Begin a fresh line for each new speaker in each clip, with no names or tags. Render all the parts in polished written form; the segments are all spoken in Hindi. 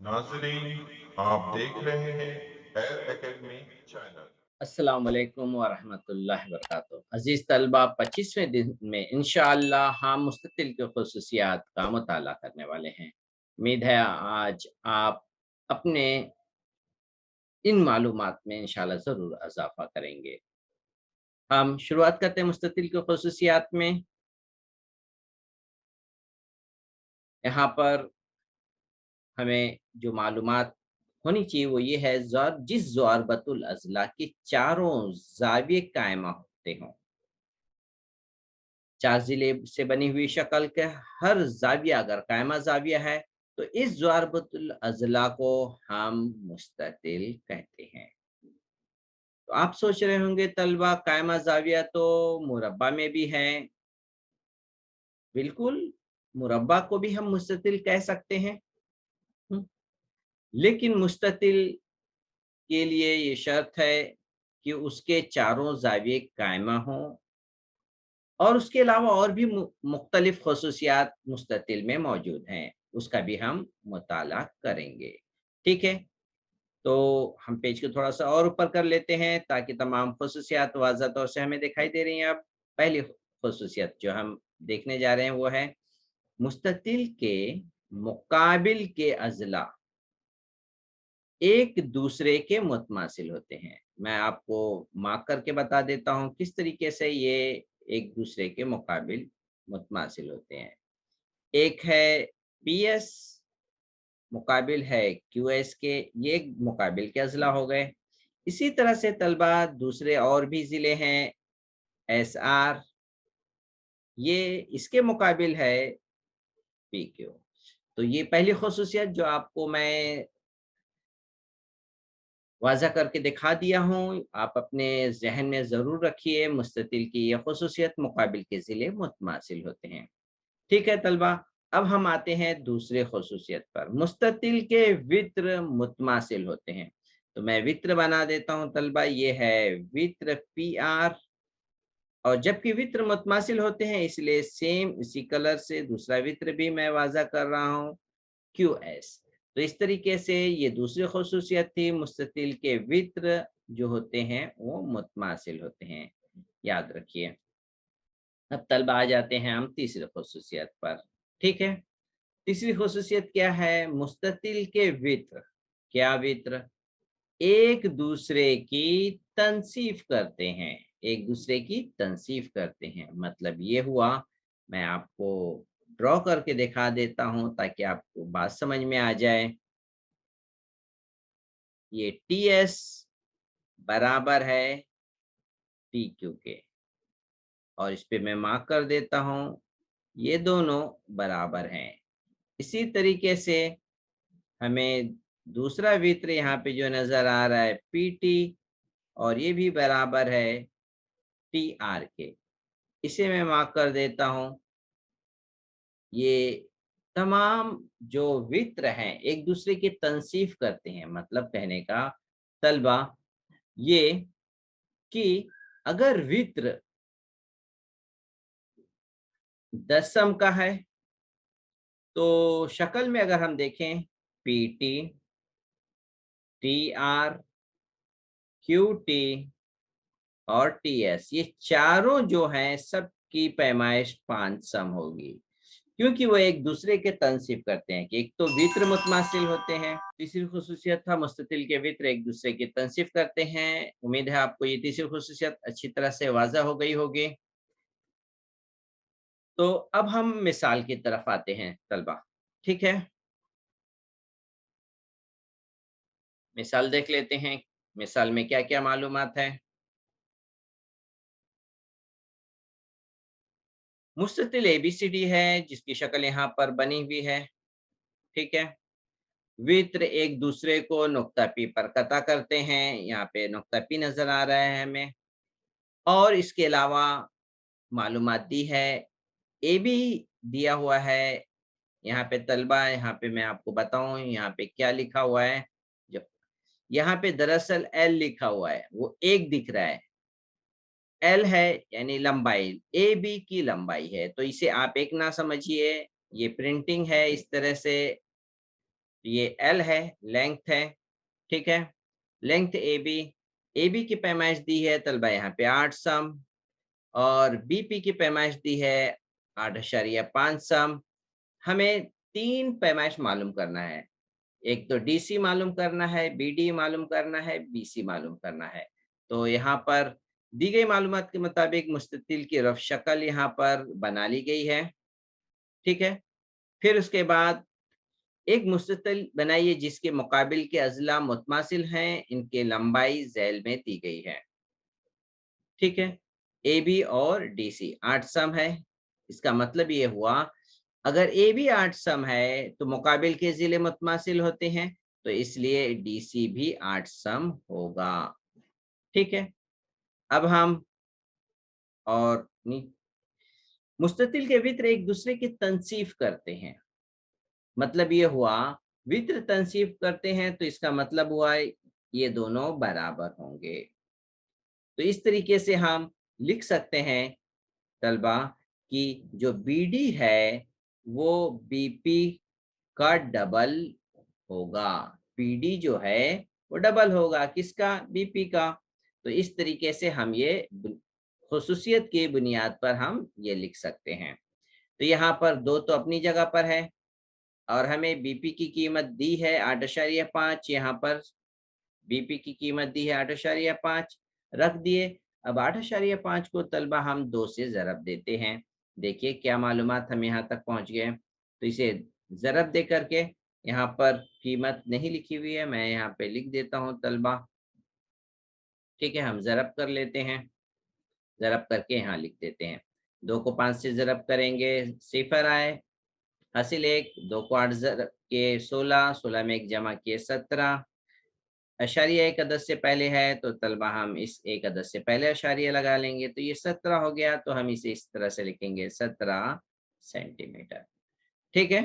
नाज़रीन, आप देख रहे हैं एयर एकेडमी चैनल।
अस्सलाम वालेकुम व रहमतुल्लाहि व बरकातुहू। अज़ीज़ तलबा, 25वें दिन में इंशाअल्लाह हम मुस्ततिल की ख़ुसूसियात का मुताला करने वाले हैं। उम्मीद है आज आप अपने इन मालूमात में इंशाअल्लाह ज़रूर इज़ाफ़ा करेंगे। हम शुरुआत करते हैं मुस्ततिल की ख़ुसूसियात में। यहाँ पर हमें जो मालूमात होनी चाहिए वो ये है, जिस ज़ारबतुल अज़ला के चारों ज़ाविये कायमा होते हों। 4 ज़िले से बनी हुई शक्ल के हर ज़ाविया अगर कायमा ज़ाविया है, तो इस ज़ारबतुल अज़ला को हम मुस्ततिल कहते हैं। तो आप सोच रहे होंगे तलबा, कायमा ज़ाविया तो मुरब्बा में भी है। बिल्कुल, मुरब्बा को भी हम मुस्ततिल कह सकते हैं। हुँ, लेकिन मुस्ततिल के लिए ये शर्त है कि उसके चारों ज़ाविये कायमा हों और उसके अलावा और भी मुख्तलिफ़ ख़ुसूसियात मुस्ततिल में मौजूद हैं, उसका भी हम मुताला करेंगे। ठीक है? तो हम पेज को थोड़ा-सा और ऊपर कर लेते हैं ताकि तमाम ख़ुसूसियात वाज़ह तौर से हमें दिखाई दे रही हैं अब। पहली ख़ुसूसियत जो हम देखने जा रहे हैं वो है, मुस्ततिल के मुक़ाबिल के अज़ला एक दूसरे के मुतमासिल होते हैं। मैं आपको मार्क करके बता देता हूँ किस तरीके से ये एक दूसरे के मुकाबिल मुतमासिल होते हैं। एक है पीएस, मुकाबिल है क्यूएस के, ये मुकाबिल के अज़ला हो गए। इसी तरह से तलबा दूसरे और भी ज़िले हैं, एसआर, ये इसके मुकाबिल है पीक्यू। तो ये पहली ख़ुसूसियत जो आपको मैं वाज़ा करके दिखा दिया हूँ, आप अपने ज़हन में ज़रूर रखिए, मुस्ततिल की ये ख़ुसूसियत मुक़ाबिल के ज़िले मुतमासिल होते हैं। ठीक है तलबा, अब हम आते हैं दूसरे ख़ुसूसियत पर, मुस्ततिल के वित्र मुतमासिल होते हैं। तो मैं वित्र बना देता हूँ तलबा, ये है वित्र पीआर और जबकि वित्र मुतमासिल होते हैं इसलिए सेम इसी कलर से दूसरा वित्र भी मैं वाज़ा कर रहा हूँ, क्यूएस। तो इस तरीके से ये दूसरी ख़ुसूसियत थी, मुस्ततिल के वित्र जो होते हैं वो मुतमासिल होते हैं, याद रखिए। अब तलबा आ जाते हैं हम तीसरी ख़ुसूसियत पर, ठीक है? तीसरी ख़ुसूसियत क्या है? मुस्ततिल के वित्र, क्या वित्र? एक दूसरे की तनसीफ़ करते हैं, एक दूसरे की तनसीफ़ करते हैं। मतलब ये हुआ, मैं आपको ड्रॉ करके दिखा देता हूँ ताकि आपको बात समझ में आ जाए। ये टीएस बराबर है पीक्यू के और इस पे मैं मार्क कर देता हूँ, ये दोनों बराबर हैं। इसी तरीके से हमें दूसरा वित्र यहाँ पे जो नज़र आ रहा है पीटी और ये भी बराबर है टीआर के। इसे मैं मार्क कर देता हूँ। ये तमाम जो वित्र हैं एक दूसरे की तनसीफ करते हैं, मतलब कहने का तलबा ये कि अगर वित्र दशम का है तो शक्ल में अगर हम देखें पीटी, टीआर, क्यूटी और टीएस, ये चारों जो हैं सबकी पैमाइश 5 सम होगी, क्योंकि वो एक दूसरे के तनसीब करते हैं कि एक तो वित्र मुतमासिल होते हैं, तीसरी खुसूसियत था मुस्ततिल के वित्र एक दूसरे की तनसीब करते हैं। उम्मीद है आपको ये तीसरी खुसूसियत अच्छी तरह से वाज़ा हो गई होगी। तो अब हम मिसाल की तरफ आते हैं तलबा, ठीक है? मिसाल देख लेते हैं, मिसाल में क्या-क्या मालूमात है। मुस्ततिल एबीसीडी है जिसकी शक्ल यहाँ पर बनी हुई है, ठीक है? वित्र एक दूसरे को नुक्ता पी पर कता करते हैं, यहाँ पे नुक्ता पी नज़र आ रहा है हमें और इसके अलावा मालूमात दी है, ए बी दिया हुआ है, यहाँ पे तलबा यहाँ पे मैं आपको बताऊँ यहाँ पे क्या लिखा हुआ है, जो यहाँ पे दरअसल एल लिखा हुआ है, वो 1 दिख रहा है। एल है यानी लंबाई, ए बी की लंबाई है, तो इसे आप एक ना समझिए, ये प्रिंटिंग है इस तरह से ये एल है, लेंथ है, ठीक है? लेंथ AB, AB की पैमाइश दी है तलबा यहाँ पे 8 सम और BP की पैमाइश दी है 8.5 सम। हमें 3 पैमाइश मालूम करना है। एक तो DC मालूम करना है, BD मालूम करना है, BC मालूम करना है। तो यहाँ पर दी गई मालूमात के मुताबिक मुस्ततिल की रफ़ शक्ल यहाँ पर बना ली गई है, ठीक है? फिर उसके बाद एक मुस्ततिल बनाइए जिसके मुकाबिल के अज़ला मुतमासिल हैं, इनकी लंबाई ज़ैल में दी गई है, ठीक है? AB और DC 8 सम है। इसका मतलब ये हुआ अगर AB 8 सम है तो मुकाबिल के ज़िले मुतमासिल होते हैं, तो इसलिए DC भी 8 सम होगा, ठीक है? अब हम और नी मुस्ततिल के वित्र एक दूसरे की तनसीफ करते हैं। मतलब ये हुआ वित्र तनसीफ करते हैं तो इसका मतलब हुआ ये दोनों बराबर होंगे। तो इस तरीके से हम लिख सकते हैं तलबा कि जो बीडी है वो बीपी का डबल होगा। बीडी जो है वो डबल होगा किसका? बीपी का। तो इस तरीके से हम ये खुसूसियत की बुनियाद पर हम ये लिख सकते हैं। तो यहाँ पर 2 तो अपनी जगह पर है और हमें बीपी की कीमत दी है 8.5, यहाँ पर बीपी की कीमत दी है 8.5 रख दिए। अब 8.5 को तलबा हम 2 से ज़रब देते हैं। देखिए क्या मालूमात हम यहाँ तक पहुँच गए। तो इसे ज़रब दे करके यहाँ पर कीमत नहीं लिखी हुई है, मैं यहाँ पे लिख देता हूँ तलबा। ठीक है, हम ज़रब कर लेते हैं। ज़रब करके यहाँ लिख देते हैं। 2 को 5 से ज़रब करेंगे, सिफ़र आए, हासिल 1, 2 को 8 ज़रब किए 16, 16 में 1 जमा किए 17, अशारिया एक अदद से पहले है तो तलबा हम इस एक अदद से पहले अशारिया लगा लेंगे तो ये 17 हो गया, तो हम इसे इस तरह से लिखेंगे 17 सेंटीमीटर। ठीक है,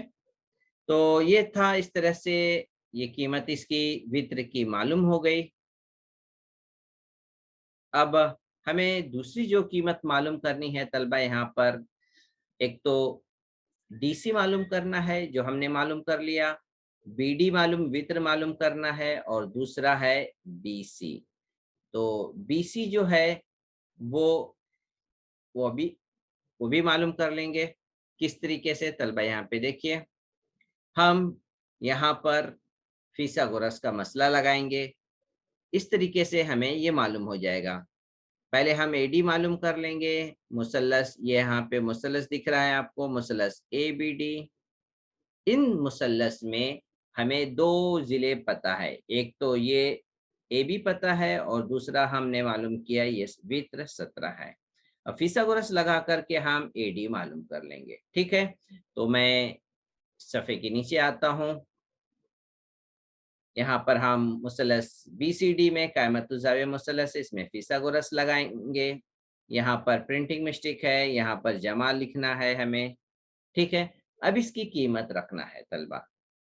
तो ये था, इस तरह से ये कीमत इसकी वित्र की मालूम हो गई। अब हमें दूसरी जो कीमत मालूम करनी है तलबा, यहाँ पर एक तो डीसी मालूम करना है जो हमने मालूम कर लिया, बीडी मालूम वित्र मालूम करना है और दूसरा है बीसी। तो बीसी जो है वो वो अभी वो भी मालूम कर लेंगे। किस तरीके से तलबा, यहाँ पे देखिए, हम यहाँ पर फिसागोरस का मसला लगाएंगे। इस तरीके से हमें ये मालूम हो जाएगा। पहले हम एडी मालूम कर लेंगे। मुसल्लस, ये यहाँ पे मुसल्लस दिख रहा है आपको, मुसल्लस ए बी डी। इन मुसल्लस में हमें 2 ज़िले पता है, एक तो ये ए बी पता है और दूसरा हमने मालूम किया ये वित्र 17 है। अब फिसागोरस लगा करके हम ए डी मालूम कर लेंगे, ठीक है? तो मैं सफ़े के नीचे आता हूँ। यहाँ पर हम मुसल्लस बीसीडी में कायमतुज़ाविया मुसल्लस है, इसमें फिसागोरस लगाएँगे। यहाँ पर प्रिंटिंग मिस्टेक है, यहाँ पर जमा लिखना है हमें, ठीक है? अब इसकी कीमत रखना है तलबा,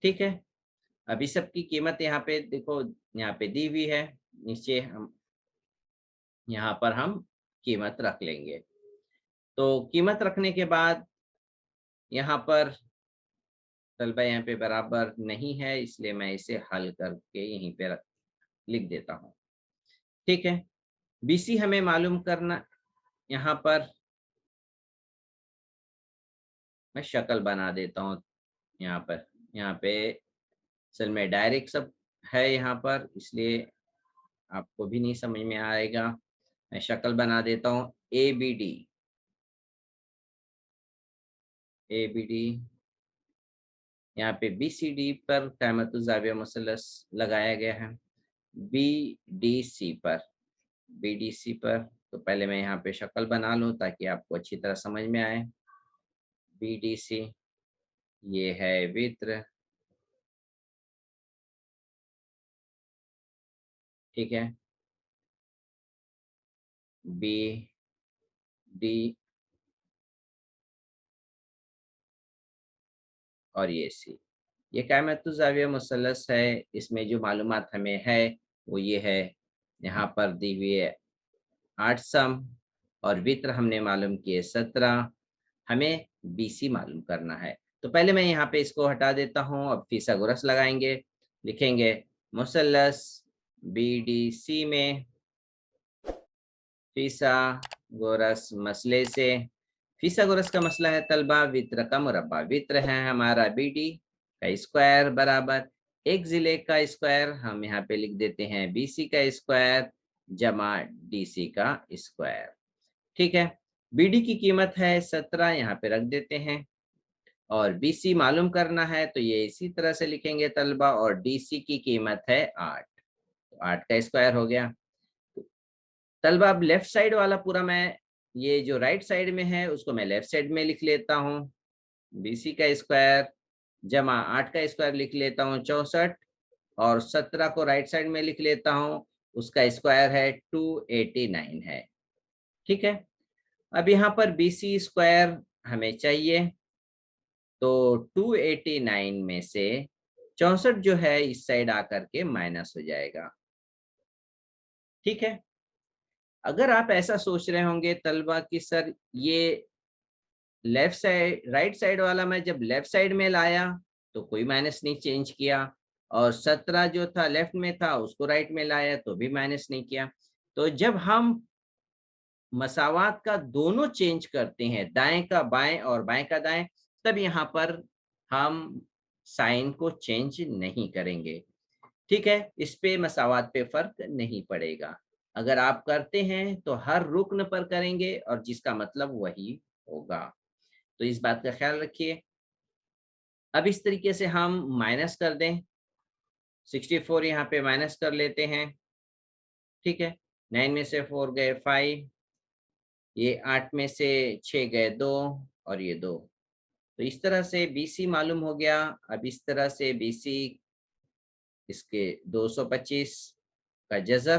ठीक है? अब इस सब की कीमत यहाँ पे देखो, यहाँ पे दी हुई है, नीचे हम यहाँ पर हम कीमत रख लेंगे। तो कीमत रखने के बाद यहाँ पर तलबा यहाँ पे बराबर नहीं है, इसलिए मैं इसे हल करके यहीं पे लिख देता हूँ, ठीक है? बीसी हमें मालूम करना, यहाँ पर मैं शक्ल बना देता हूँ यहाँ पे असल में डायरेक्ट सब है यहाँ पर, इसलिए आपको भी नहीं समझ में आएगा। मैं शक्ल बना देता हूँ एबीडी, एबीडी यहाँ पे बीसीडी पर क़ाइमतुज़्ज़ाविया मुसल्लस लगाया गया है। बीडीसी पर, बीडीसी पर तो पहले मैं यहाँ पे शक्ल बना लूँ ताकि आपको अच्छी तरह समझ में आए। बीडीसी ये है वित्र, ठीक है? बी डी और ये सी, ये कायमतुज़ाविया मुसल्लस है। इसमें जो मालूमात हमें है वो ये है, यहाँ पर दी हुई है 8 सम और वित्र हमने मालूम किए 17, हमें बीसी मालूम करना है। तो पहले मैं यहाँ पे इसको हटा देता हूँ। अब फिसागोरस लगाएंगे, लिखेंगे मुसल्लस BDC में फिसागोरस मसले से। फिसागोरस का मसला है तलबा वित्र का मुरब्बा। वित्र है हमारा BD का स्क्वायर बराबर एक जिले का स्क्वायर, हम यहाँ पे लिख देते हैं BC का स्क्वायर जमा DC का स्क्वायर। ठीक है, BD की कीमत है 17, यहाँ पे रख देते हैं, और BC मालूम करना है तो ये इसी तरह से लिखेंगे तलबा, और DC की कीमत है 8, तो 8 का स्क्वायर हो गया। तलबा अब लेफ्ट साइड वाला पूरा मैं, ये जो राइट साइड में है उसको मैं लेफ्ट साइड में लिख लेता हूँ। BC का स्क्वायर जमा 8 का स्क्वायर लिख लेता हूँ 64, और 17 को राइट साइड में लिख लेता हूँ, उसका स्क्वायर है 289 है। ठीक है, अब यहाँ पर BC स्क्वायर हमें चाहिए, तो 289 में से 64 जो है इस साइड आकर के माइनस हो जाएगा। ठीक है, अगर आप ऐसा सोच रहे होंगे तलबा कि सर ये लेफ्ट साइड राइट साइड वाला मैं जब लेफ्ट साइड में लाया तो कोई माइनस नहीं चेंज किया, और 17 जो था लेफ्ट में था उसको राइट में लाया तो भी माइनस नहीं किया, तो जब हम मसावात का दोनों चेंज करते हैं, दाएं का बाएं और बाएं का दाएं, तब यहाँ पर हम साइन को चेंज नहीं करेंगे। ठीक है, इस पे मसावात पे फर्क नहीं पड़ेगा। अगर आप करते हैं तो हर रुकन पर करेंगे और जिसका मतलब वही होगा, तो इस बात का ख्याल रखिए। अब इस तरीके से हम माइनस कर दें, 64 यहाँ पे माइनस कर लेते हैं। ठीक है, 9 में से 4 गए 5, ये 8 में से 6 गए 2, और ये 2, तो इस तरह से BC मालूम हो गया। अब इस तरह से BC इसके 225 का जज़र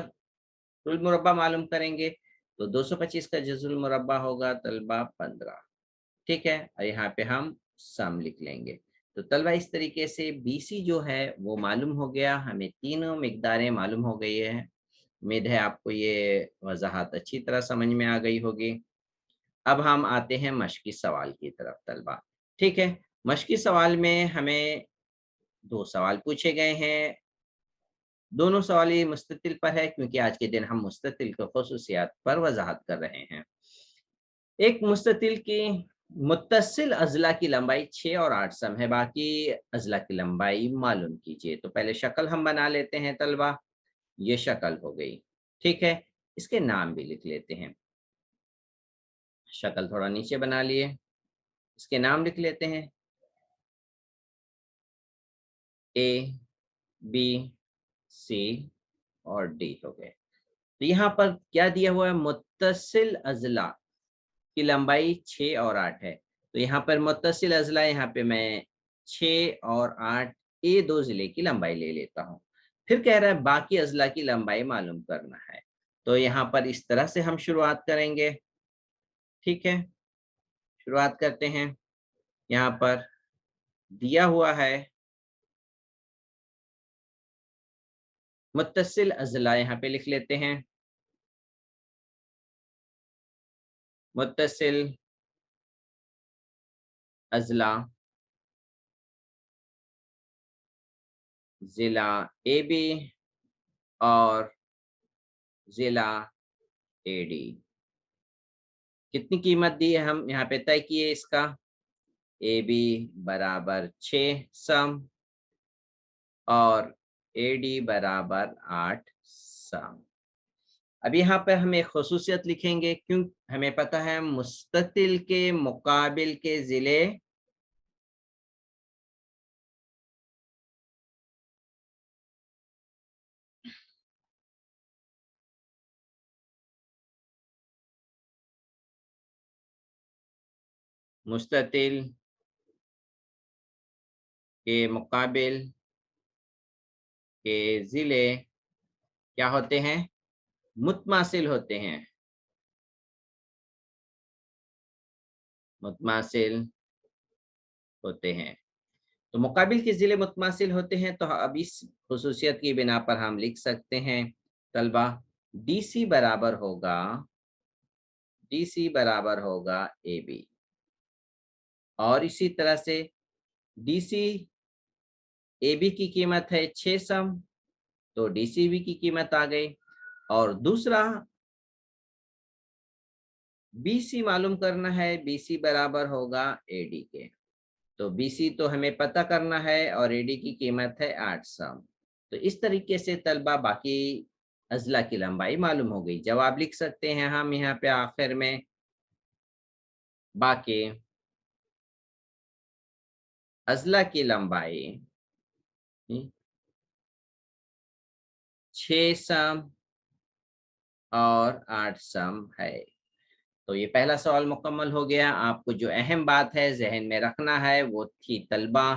तुल मुरब्बा मालूम करेंगे, तो 225 का जज़ुल मुरब्बा होगा तलबा 15। ठीक है, और यहाँ पे हम सम लिख लेंगे। तो तलबा इस तरीके से BC जो है वो मालूम हो गया, हमें तीनों मिकदारें मालूम हो गई है। उम्मीद है आपको ये वजाहत अच्छी तरह समझ में आ गई होगी। अब हम आते हैं मश्की सवाल की तरफ तलबा। ठीक है, मश्की सवाल में हमें 2 सवाल पूछे गए हैं। दोनों सवाल ये मुस्ततिल पर है, क्योंकि आज के दिन हम मुस्ततिल के खुसूसियात पर वजाहत कर रहे हैं। एक मुस्ततिल की मुत्तसिल अजला की लंबाई 6 और 8 सम है, बाकी अजला की लंबाई मालूम कीजिए। तो पहले शक्ल हम बना लेते हैं तलबा, ये शक्ल हो गई। ठीक है, इसके नाम भी लिख लेते हैं। शक्ल थोड़ा नीचे बना लिए, इसके नाम लिख लेते हैं A, B, C और D हो गए। तो यहाँ पर क्या दिया हुआ है, मुत्तसिल अजला की लंबाई 6 और 8 है। तो यहाँ पर मुत्तसिल अजला, यहाँ पे मैं 6 और 8 ये 2 जिले की लंबाई ले लेता हूँ। फिर कह रहा है बाकी अजला की लंबाई मालूम करना है, तो यहाँ पर इस तरह से हम शुरुआत करेंगे। ठीक है, शुरुआत करते हैं। यहाँ पर दिया हुआ है मुत्तसिल अजला, यहाँ पे लिख लेते हैं मुत्तसिल अजला जिला AB और जिला AD। कितनी कीमत दी है हम यहाँ पे तय किए इसका, AB बराबर 6 सम और AD बराबर 8 सम। अब यहाँ पर हम एक खुसूसियत लिखेंगे, क्यों, हमें पता है मुस्ततिल के मुकाबिल के जिले मुस्ततिल के मुकाबिल के जिले क्या होते हैं, मुतमासिल होते हैं, मुतमासिल होते हैं। तो मुकाबिल के जिले मुतमासिल होते हैं, तो अब इस खुसूसियत की बिना पर हम लिख सकते हैं तलबा DC बराबर होगा, DC बराबर होगा AB, और इसी तरह से डीसी एबी की कीमत है 6 सम, तो डीसीबी की कीमत आ गई। और दूसरा बीसी मालूम करना है, बीसी बराबर होगा एडी के। तो बीसी तो हमें पता करना है और एडी की कीमत है 8 सम। तो इस तरीके से तलबा बाकी अजला की लंबाई मालूम हो गई। जवाब लिख सकते हैं हम यहाँ पे आखिर में, बाकी अजला की लंबाई 6 सम और 8 सम है। तो ये पहला सवाल मुकम्मल हो गया। आपको जो अहम बात है जहन में रखना है वो थी तलबा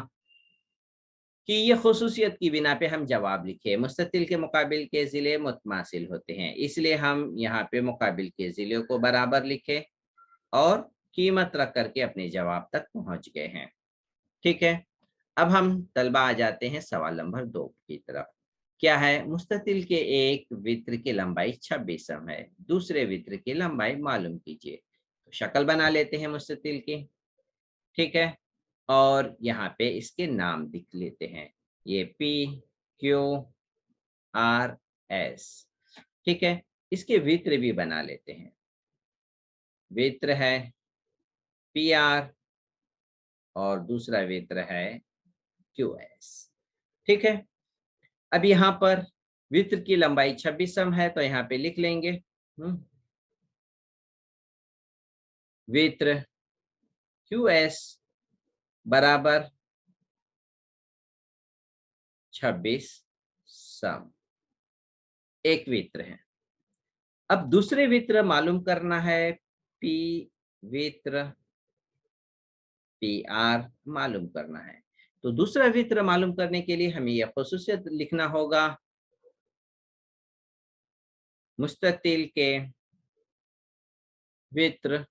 कि ये खुसूसियत की बिना पे हम जवाब लिखे। मुस्ततिल के मुकाबिल के ज़िले मुतमासिल होते हैं, इसलिए हम यहाँ पे मुकाबिल के ज़िलों को बराबर लिखे और कीमत रख करके अपने जवाब तक पहुँच गए हैं। ठीक है, अब हम तलबा आ जाते हैं सवाल नंबर 2 की तरफ। क्या है? मुस्ततिल के एक वित्र की लंबाई 26 सम है, दूसरे वित्र की लंबाई मालूम कीजिए। तो शक्ल बना लेते हैं मुस्ततिल की। ठीक है, और यहाँ पे इसके नाम लिख लेते हैं, ये पी क्यू आर एस। ठीक है, इसके वित्र भी बना लेते हैं। वित्र है पी आर और दूसरा वित्र है क्यू एस। ठीक है, अब यहाँ पर वित्र की लंबाई 26 सम है, तो यहाँ पे लिख लेंगे वित्र क्यू एस बराबर 26 सम, एक वित्र है। अब दूसरे वित्र मालूम करना है, पी वित्र पी आर मालूम करना है। तो दूसरा वित्र मालूम करने के लिए हमें यह खुसूसियत लिखना होगा, मुस्ततिल के वित्र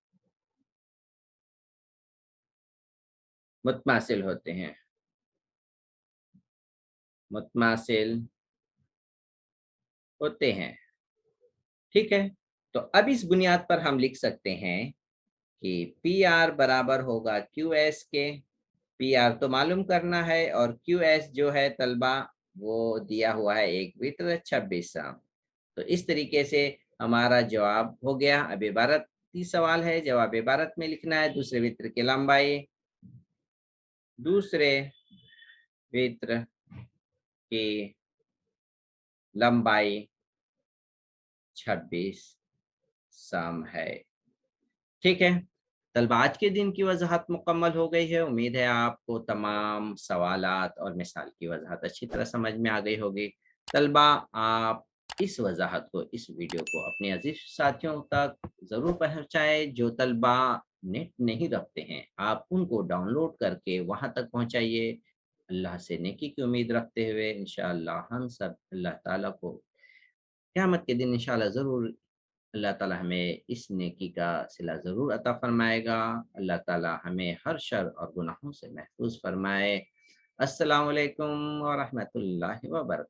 मुतमासिल होते हैं, मुतमासिल होते हैं। ठीक है, तो अब इस बुनियाद पर हम लिख सकते हैं कि पी आर बराबर होगा क्यू एस के। पी आर तो मालूम करना है और क्यू एस जो है तलबा वो दिया हुआ है एक वित्र 26 सम। तो इस तरीके से हमारा जवाब हो गया। अब इबारती सवाल है, जवाब इबारत में लिखना है, दूसरे वित्र की लंबाई, दूसरे वित्र की लंबाई 26 सम है। ठीक है, तलबा आज के दिन की वजाहत मुकम्मल हो गई है। उम्मीद है आपको तमाम सवालात और मिसाल की वजाहत अच्छी तरह समझ में आ गई होगी। तलबा आप इस वजाहत को, इस वीडियो को अपने अजीज साथियों तक ज़रूर पहुँचाएँ। जो तलबा नेट नहीं रखते हैं, आप उनको डाउनलोड करके वहाँ तक पहुँचाइए। अल्लाह से नेकी की उम्मीद रखते हुए इंशाअल्लाह हम सब अल्लाह ताला को क़यामत के दिन इंशाअल्लाह ज़रूर अल्लाह ताला हमें इस नेकी का सिला ज़रूर अता फ़रमाएगा। अल्लाह ताला हमें हर शर और गुनाहों से महफूज़ फ़रमाए। अस्सलामु अलैकुम व रहमतुल्लाहि व बरकातहू।